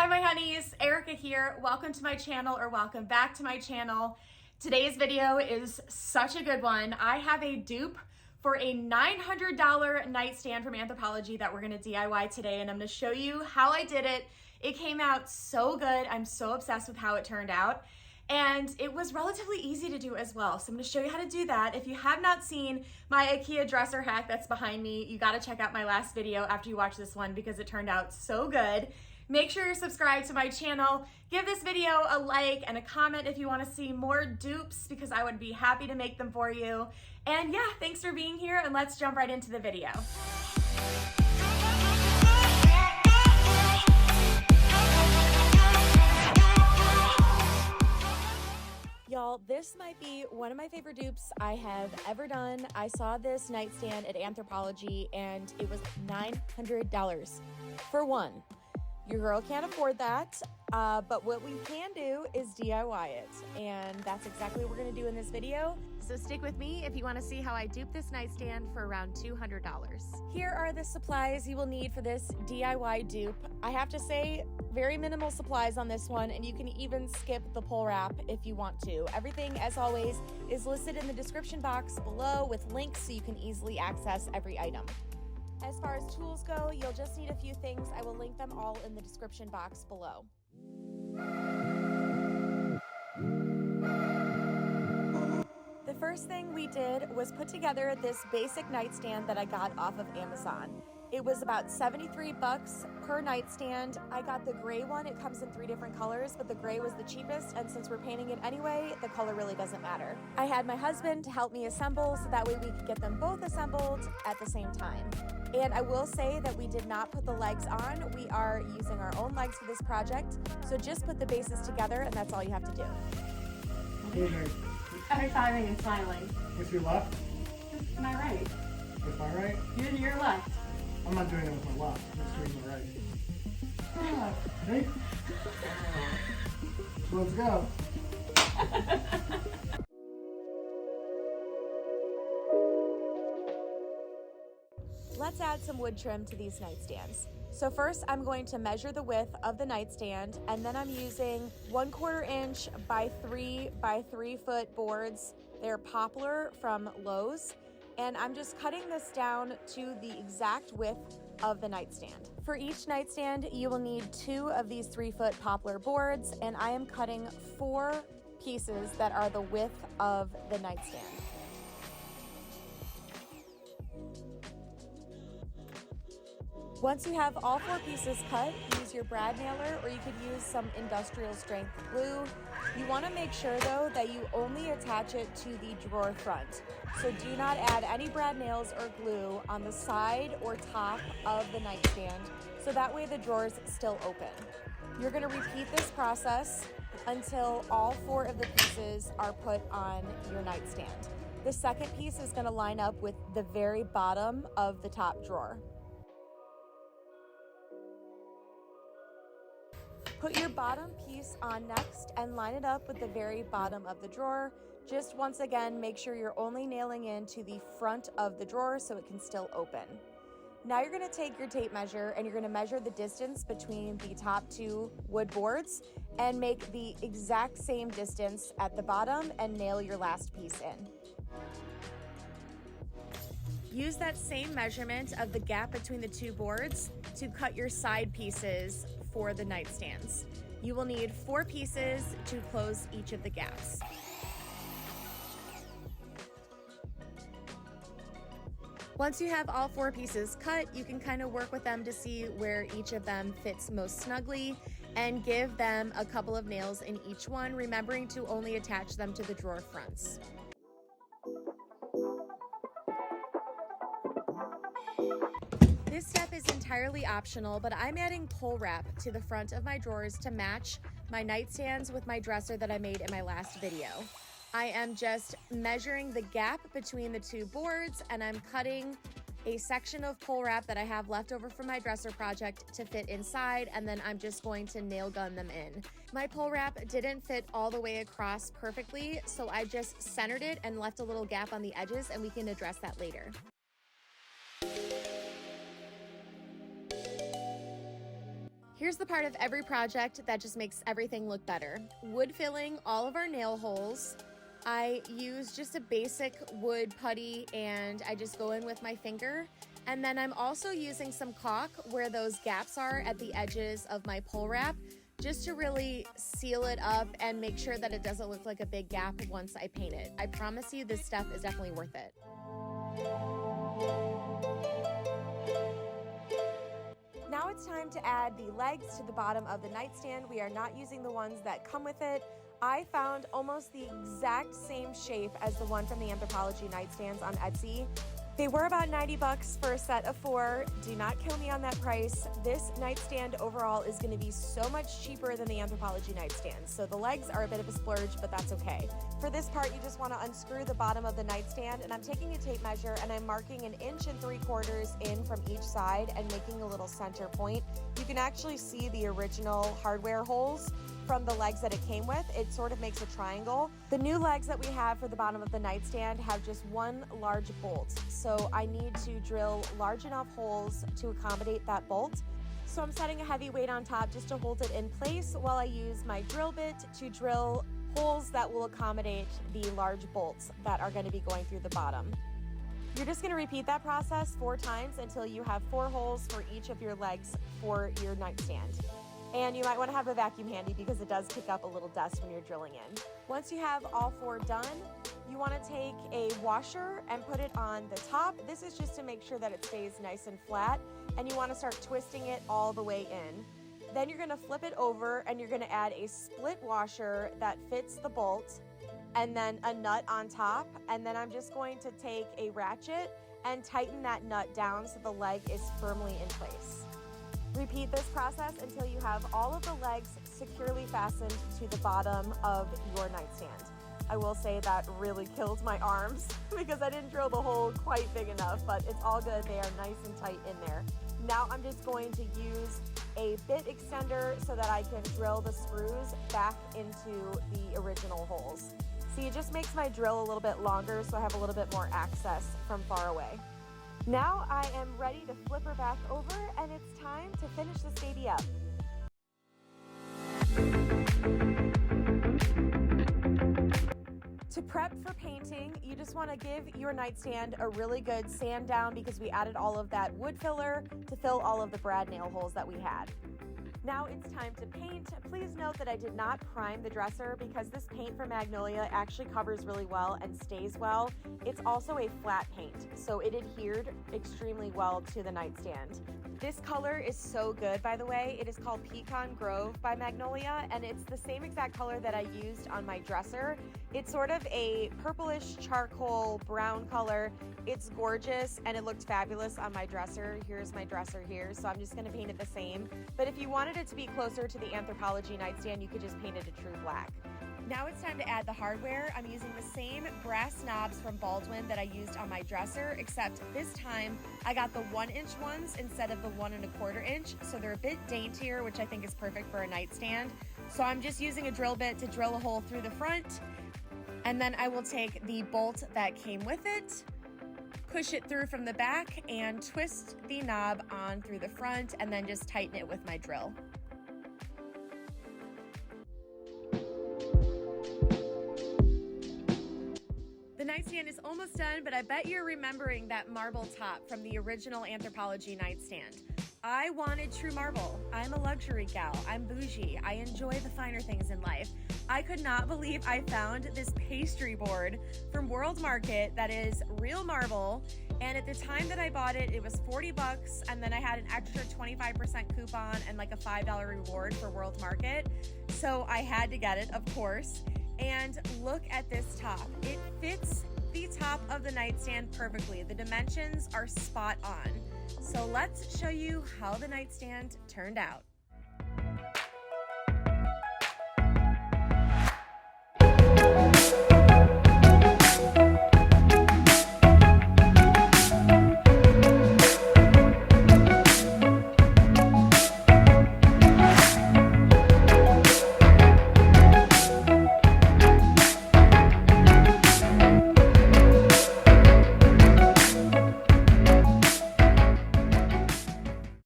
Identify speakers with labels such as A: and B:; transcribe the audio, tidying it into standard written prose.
A: Hi my honeys, Erica here. Welcome to my channel, or welcome back to my channel. Today's video is such a good one. I have a dupe for a $900 nightstand from Anthropologie that we're gonna DIY today, and I'm gonna show you how I did it. It came out so good. I'm so obsessed with how it turned out. And it was relatively easy to do as well. So I'm gonna show you how to do that. If you have not seen my IKEA dresser hack that's behind me, you gotta check out my last video after you watch this one because it turned out so good. Make sure you're subscribed to my channel. Give this video a like and a comment if you wanna see more dupes because I would be happy to make them for you. And yeah, thanks for being here and let's jump right into the video. Y'all, this might be one of my favorite dupes I have ever done. I saw this nightstand at Anthropologie and it was $900 for one. Your girl can't afford that, but what we can do is DIY it, and that's exactly what we're gonna do in this video. So stick with me if you wanna see how I dupe this nightstand for around $200. Here are the supplies you will need for this DIY dupe. I have to say, very minimal supplies on this one, and you can even skip the pole wrap if you want to. Everything, as always, is listed in the description box below with links so you can easily access every item. As far as tools go, you'll just need a few things. I will link them all in the description box below. The first thing we did was put together this basic nightstand that I got off of Amazon. It was about 73 bucks per nightstand. I got the gray one. It comes in 3 different colors, but the gray was the cheapest, and since we're painting it anyway, the color really doesn't matter. I had my husband to help me assemble so that way we could get them both assembled at the same time. And I will say that we did not put the legs on. We are using our own legs for this project, so just put the bases together and that's all you have to do.
B: High-fiving and smiling.
C: With your left?
B: With my right.
C: With my right?
B: You and your left.
C: I'm not doing it with my left. I'm just doing my right. Ready? So let's go.
A: Let's add some wood trim to these nightstands. So first I'm going to measure the width of the nightstand, and then I'm using 1/4 inch by 3 by 3 foot boards. They're poplar from Lowe's, and I'm just cutting this down to the exact width of the nightstand. For each nightstand, you will need 2 of these 3-foot poplar boards, and I am cutting 4 pieces that are the width of the nightstand. Once you have all 4 pieces cut, use your brad nailer, or you could use some industrial strength glue. You want to make sure though that you only attach it to the drawer front. So do not add any brad nails or glue on the side or top of the nightstand, so that way the drawers still open. You're going to repeat this process until all 4 of the pieces are put on your nightstand. The second piece is going to line up with the very bottom of the top drawer. Put your bottom piece on next and line it up with the very bottom of the drawer. Just once again, make sure you're only nailing into the front of the drawer so it can still open. Now you're gonna take your tape measure and you're gonna measure the distance between the top 2 wood boards and make the exact same distance at the bottom and nail your last piece in. Use that same measurement of the gap between the 2 boards to cut your side pieces for the nightstands. You will need 4 pieces to close each of the gaps. Once you have all 4 pieces cut, you can kind of work with them to see where each of them fits most snugly and give them a couple of nails in each one, remembering to only attach them to the drawer fronts. This step is entirely optional, but I'm adding pole wrap to the front of my drawers to match my nightstands with my dresser that I made in my last video. I am just measuring the gap between the 2 boards, and I'm cutting a section of pole wrap that I have left over from my dresser project to fit inside, and then I'm just going to nail gun them in. My pole wrap didn't fit all the way across perfectly, so I just centered it and left a little gap on the edges, and we can address that later. Here's the part of every project that just makes everything look better. Wood filling all of our nail holes. I use just a basic wood putty and I just go in with my finger. And then I'm also using some caulk where those gaps are at the edges of my pole wrap, just to really seal it up and make sure that it doesn't look like a big gap once I paint it. I promise you this stuff is definitely worth it. Now it's time to add the legs to the bottom of the nightstand. We are not using the ones that come with it. I found almost the exact same shape as the one from the Anthropologie nightstands on Etsy. They were about 90 bucks for a set of 4. Do not kill me on that price. This nightstand overall is going to be so much cheaper than the Anthropologie nightstands. So the legs are a bit of a splurge, but that's okay. For this part, you just want to unscrew the bottom of the nightstand, and I'm taking a tape measure and I'm marking 1 3/4 inches in from each side and making a little center point. You can actually see the original hardware holes from the legs that it came with. It sort of makes a triangle. The new legs that we have for the bottom of the nightstand have just 1 large bolt. So I need to drill large enough holes to accommodate that bolt. So I'm setting a heavy weight on top just to hold it in place while I use my drill bit to drill holes that will accommodate the large bolts that are going to be going through the bottom. You're just going to repeat that process 4 times until you have 4 holes for each of your legs for your nightstand. And you might want to have a vacuum handy because it does pick up a little dust when you're drilling in. Once you have all 4 done, you want to take a washer and put it on the top. This is just to make sure that it stays nice and flat, and you want to start twisting it all the way in. Then you're going to flip it over and you're going to add a split washer that fits the bolt and then a nut on top. And then I'm just going to take a ratchet and tighten that nut down so the leg is firmly in place. Repeat this process until you have all of the legs securely fastened to the bottom of your nightstand. I will say that really killed my arms because I didn't drill the hole quite big enough, but it's all good. They are nice and tight in there. Now I'm just going to use a bit extender so that I can drill the screws back into the original holes. See, it just makes my drill a little bit longer so I have a little bit more access from far away. Now I am ready to flip her back over and it's time to finish this baby up. To prep for painting, you just want to give your nightstand a really good sand down because we added all of that wood filler to fill all of the brad nail holes that we had. Now it's time to paint. Please note that I did not prime the dresser because this paint from Magnolia actually covers really well and stays well. It's also a flat paint, so it adhered extremely well to the nightstand. This color is so good, by the way. It is called Pecan Grove by Magnolia, and it's the same exact color that I used on my dresser. It's sort of a purplish charcoal brown color. It's gorgeous, and it looked fabulous on my dresser. Here's my dresser here, so I'm just gonna paint it the same. But if you wanted it to be closer to the Anthropologie nightstand, you could just paint it a true black. Now it's time to add the hardware. I'm using the same brass knobs from Baldwin that I used on my dresser, except this time I got the 1-inch ones instead of the 1 1/4 inch. So they're a bit daintier, which I think is perfect for a nightstand. So I'm just using a drill bit to drill a hole through the front. And then I will take the bolt that came with it, push it through from the back and twist the knob on through the front and then just tighten it with my drill. The nightstand is almost done, but I bet you're remembering that marble top from the original Anthropologie nightstand. I wanted true marble. I'm a luxury gal. I'm bougie. I enjoy the finer things in life. I could not believe I found this pastry board from World Market that is real marble. And at the time that I bought it, it was 40 bucks. And then I had an extra 25% coupon and like a $5 reward for World Market. So I had to get it, of course. And look at this top. It fits the top of the nightstand perfectly. The dimensions are spot on. So let's show you how the nightstand turned out.